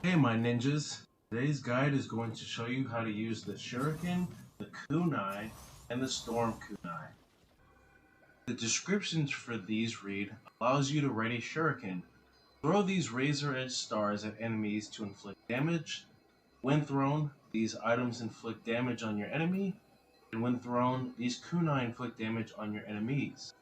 Hey my ninjas, today's guide is going to show you how to use the Shuriken, the Kunai, and the Storm Kunai. The descriptions for these read, allows you to ready Shuriken. Throw these razor-edged stars at enemies to inflict damage. When thrown, these items inflict damage on your enemy, and when thrown, these Kunai inflict damage on your enemies.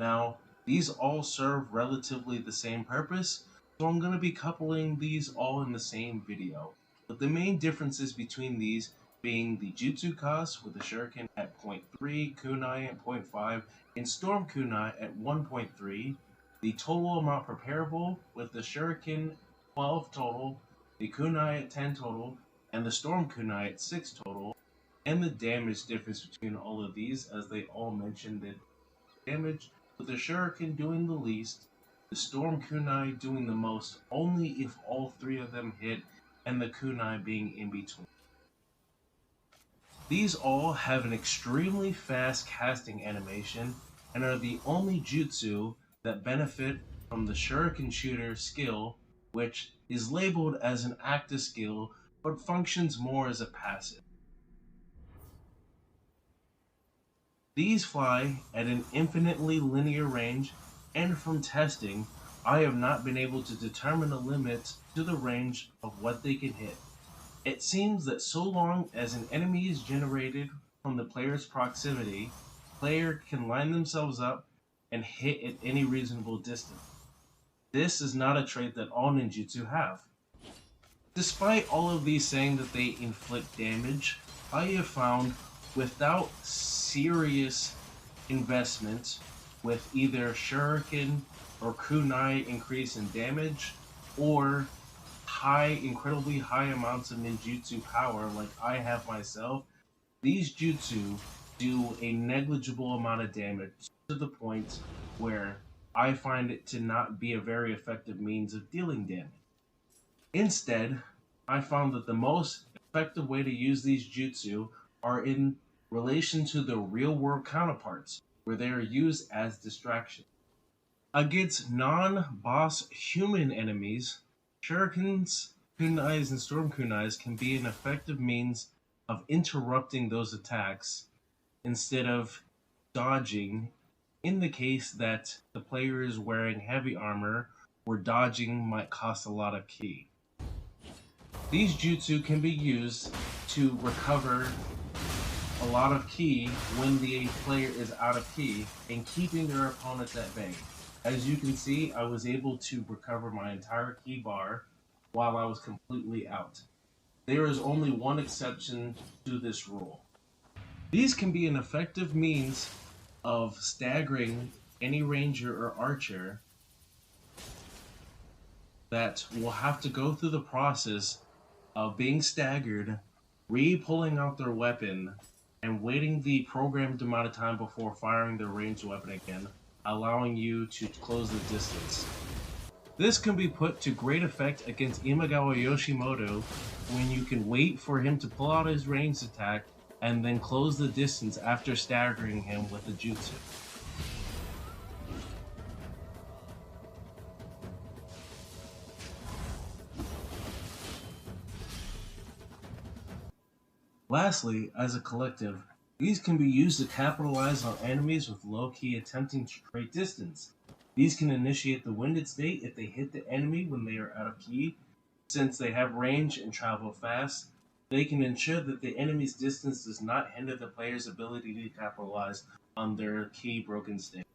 Now, these all serve relatively the same purpose, so I'm going to be coupling these all in the same video. But the main differences between these being the Jutsu cost with the Shuriken at 0.3, Kunai at 0.5, and Storm Kunai at 1.3, the total amount preparable with the Shuriken 12 total, the Kunai at 10 total, and the Storm Kunai at 6 total, and the damage difference between all of these as they all mention that damage, with the Shuriken doing the least, the Storm Kunai doing the most only if all three of them hit, and the Kunai being in between. These all have an extremely fast casting animation and are the only jutsu that benefit from the Shuriken shooter skill, which is labeled as an active skill but functions more as a passive. These fly at an infinitely linear range, and from testing, I have not been able to determine a limit to the range of what they can hit. It seems that so long as an enemy is generated from the player's proximity, player can line themselves up and hit at any reasonable distance. This is not a trait that all ninjutsu have. Despite all of these saying that they inflict damage, I have found without serious investment with either Shuriken or Kunai increase in damage or incredibly high amounts of ninjutsu power like I have myself, these jutsu do a negligible amount of damage to the point where I find it to not be a very effective means of dealing damage. Instead, I found that the most effective way to use these jutsu are in relation to the real-world counterparts, where they are used as distraction. Against non-boss human enemies, Shurikens, Kunais, and Storm Kunais can be an effective means of interrupting those attacks instead of dodging in the case that the player is wearing heavy armor where dodging might cost a lot of ki. These jutsu can be used to recover a lot of ki when the player is out of ki and keeping their opponents at bay. As you can see, I was able to recover my entire ki bar while I was completely out. There is only one exception to this rule. These can be an effective means of staggering any ranger or archer that will have to go through the process of being staggered, re-pulling out their weapon, and waiting the programmed amount of time before firing their ranged weapon again, allowing you to close the distance. This can be put to great effect against Imagawa Yoshimoto when you can wait for him to pull out his ranged attack and then close the distance after staggering him with the jutsu. Lastly, as a collective, these can be used to capitalize on enemies with low ki attempting to create distance. These can initiate the winded state if they hit the enemy when they are out of ki. Since they have range and travel fast, they can ensure that the enemy's distance does not hinder the player's ability to capitalize on their ki broken state.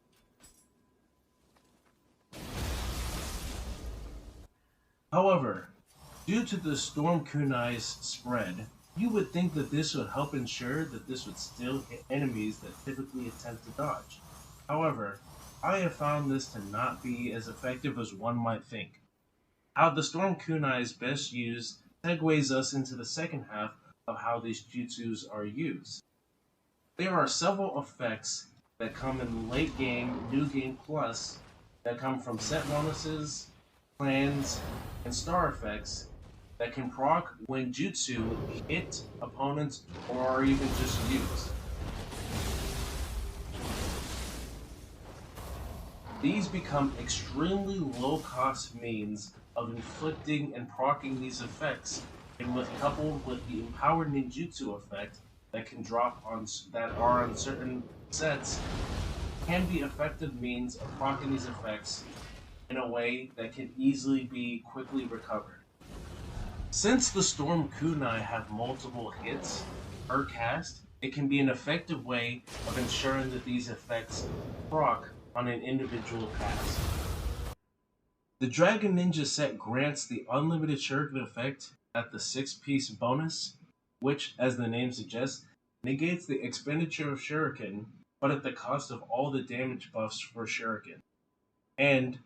However, due to the Storm Kunai's spread, you would think that this would help ensure that this would still hit enemies that typically attempt to dodge. However, I have found this to not be as effective as one might think. How the Storm Kunai is best used segues us into the second half of how these jutsus are used. There are several effects that come in late game, new game plus, that come from set bonuses, clans, and star effects that can proc when jutsu hit opponents or are even just used. These become extremely low-cost means of inflicting and proccing these effects, and with coupled with the empowered ninjutsu effect that can drop on that are on certain sets, can be effective means of proccing these effects in a way that can easily be quickly recovered. Since the Storm Kunai have multiple hits per cast, it can be an effective way of ensuring that these effects proc on an individual cast. The Dragon Ninja set grants the unlimited Shuriken effect at the 6-piece bonus, which, as the name suggests, negates the expenditure of Shuriken, but at the cost of all the damage buffs for Shuriken. And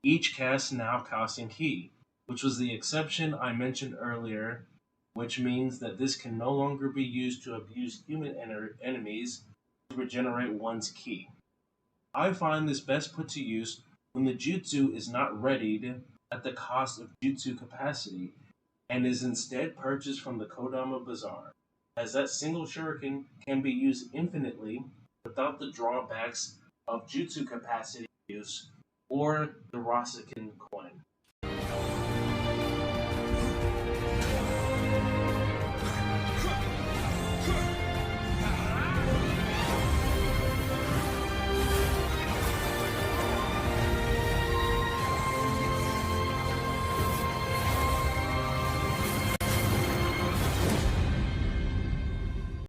each cast now costing Ki, which was the exception I mentioned earlier, which means that this can no longer be used to abuse human enemies to regenerate one's Ki. I find this best put to use when the jutsu is not readied at the cost of jutsu capacity and is instead purchased from the Kodama Bazaar, as that single shuriken can be used infinitely without the drawbacks of jutsu capacity use or the Rasengan